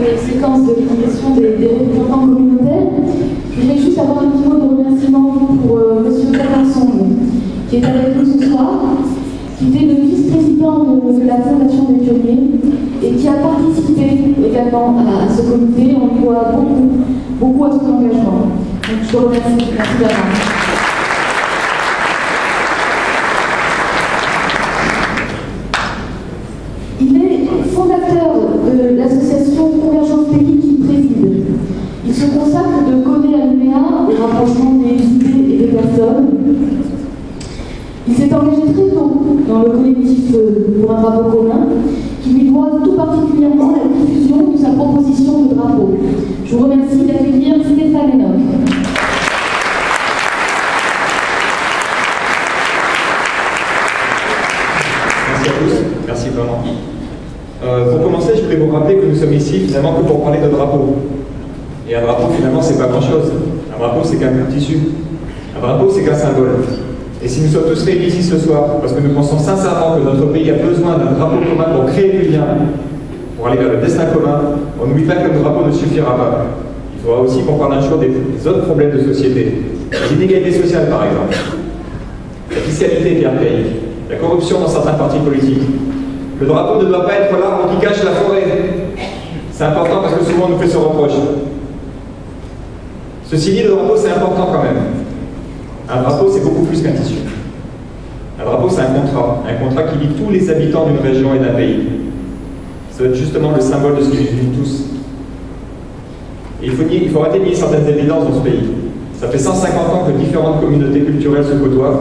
cette séquence de question des représentants communautaires. Je voudrais juste avoir un petit mot de remerciement pour M. Catanson, qui est avec nous ce soir, qui était le vice-président de la Fondation des Pionniers et qui a participé également à ce comité. On lui doit beaucoup à son engagement. Donc je te remercie. Merci d'avance. Fondateur de l'association Convergence Pays qu'il préside. Il se consacre de Coné à Nouméa au rapprochement des idées et des personnes. Il s'est engagé très tôt dans le collectif pour un drapeau commun, qui lui doit tout particulièrement la diffusion de sa proposition de drapeau. Je vous remercie d'accueillir Stéphane Enoch. Merci à tous. Merci vraiment. Pour commencer, je voulais vous rappeler que nous sommes ici finalement que pour parler de drapeau. Et un drapeau, finalement, c'est pas grand-chose. Un drapeau, c'est qu'un bout de tissu. Un drapeau, c'est qu'un symbole. Et si nous sommes tous réunis ici ce soir, parce que nous pensons sincèrement que notre pays a besoin d'un drapeau commun pour créer du lien, pour aller vers le destin commun, on n'oublie pas que le drapeau ne suffira pas. Il faudra aussi qu'on parle un jour des autres problèmes de société. Les inégalités sociales, par exemple. La fiscalité qui archaïque. La corruption dans certains partis politiques. Le drapeau ne doit pas être l'arbre qui cache la forêt. C'est important parce que souvent on nous fait ce reproche. Ceci dit, le drapeau c'est important quand même. Un drapeau c'est beaucoup plus qu'un tissu. Un drapeau c'est un contrat qui lie tous les habitants d'une région et d'un pays. Ça doit être justement le symbole de ce qui nous unit tous. Et il faut arrêter de nier certaines évidences dans ce pays. Ça fait 150 ans que différentes communautés culturelles se côtoient.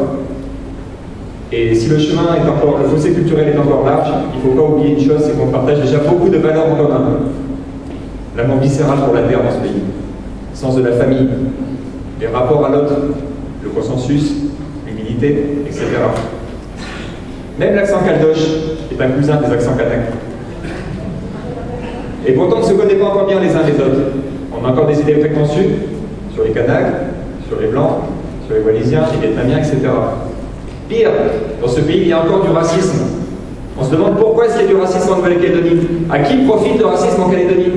Et si le chemin est encore, le fossé culturel est encore large, il ne faut pas oublier une chose, c'est qu'on partage déjà beaucoup de valeurs en commun. L'amour viscéral pour la terre dans ce pays, le sens de la famille, les rapports à l'autre, le consensus, l'humilité, etc. Même l'accent caldoche est un cousin des accents kanaks. Et pourtant, on ne se connaît pas encore bien les uns les autres. On a encore des idées préconçues sur les Kanaks, sur les Blancs, sur les Wallisiens, les Vietnamiens, etc. Pire, dans ce pays, il y a encore du racisme. On se demande pourquoi est-ce qu'il y a du racisme en Nouvelle-Calédonie. À qui profite le racisme en Calédonie?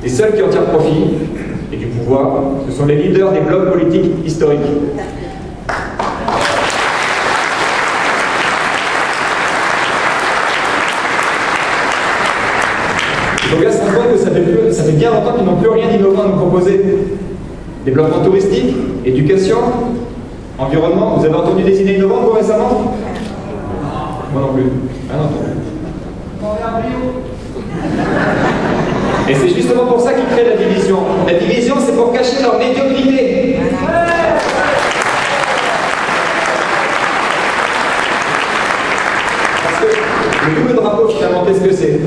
Les seuls qui en tirent profit, et du pouvoir, ce sont les leaders des blocs politiques historiques. Il faut bien se rendre compte que ça fait bien longtemps qu'ils n'ont plus rien d'innovant à nous proposer. Développement touristique, éducation, environnement. Vous avez entendu des idées innovantes vous récemment? Moi non plus. Ah non, et c'est justement pour ça qu'ils créent la division. La division, c'est pour cacher leur médiocrité. Parce que le double drapeau, finalement, qu'est-ce que c'est?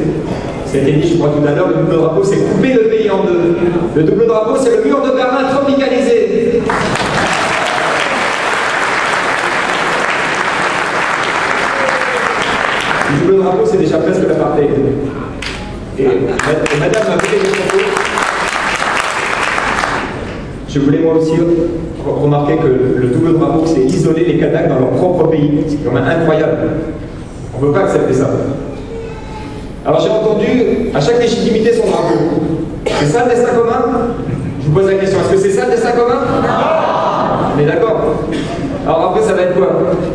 C'était dit, je crois, tout à l'heure, le double drapeau, c'est couper le pays en deux. Le double drapeau, c'est le mur de Berlin tropicalisé. Le double drapeau, c'est déjà presque l'apartheid. Et madame m'a fait des propos. Je voulais moi aussi remarquer que le double drapeau, c'est isoler les Kanaks dans leur propre pays. C'est quand même incroyable. On ne peut pas accepter ça. Alors j'ai entendu, à chaque légitimité, son drapeau. C'est ça le destin commun? Je vous pose la question, est-ce que c'est ça le destin commun? On est d'accord? Alors après, ça va être quoi?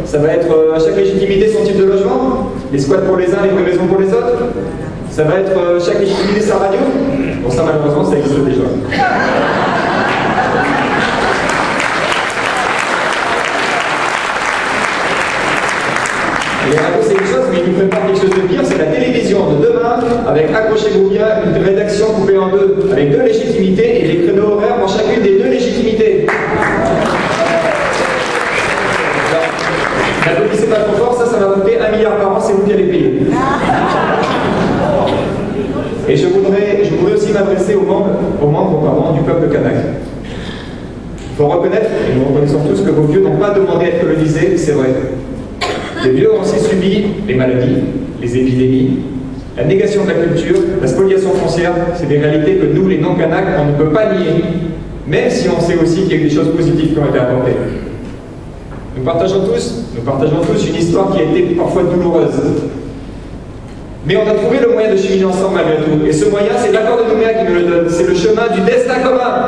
Ça va être à chaque légitimité son type de logement? Les squats pour les uns, les vraies maisons pour les autres? Ça va être chaque légitimité sa radio? Bon, ça malheureusement, ça existe déjà. Les radios, c'est une chose, mais ils nous préparent quelque chose de pire, c'est la télévision de demain, avec, accrochez-vous bien, une rédaction coupée en deux, avec deux légitimités et les créneaux horaires pour chacune des deux légitimités. N'applaudissez pas trop fort, ça va coûter 1 milliard par an, c'est vous qui allez payer. Et je voudrais aussi m'adresser aux membres du peuple kanak. Il faut reconnaître, et nous reconnaissons tous, que vos vieux n'ont pas demandé à être colonisés, c'est vrai. Les vieux ont aussi subi les maladies, les épidémies, la négation de la culture, la spoliation foncière, c'est des réalités que nous, les non-kanaks, on ne peut pas nier, même si on sait aussi qu'il y a eu des choses positives qui ont été apportées. Nous partageons tous une histoire qui a été parfois douloureuse. Mais on a trouvé le moyen de cheminer ensemble malgré tout. Et ce moyen, c'est l'accord de Nouméa qui nous le donne. C'est le chemin du destin commun.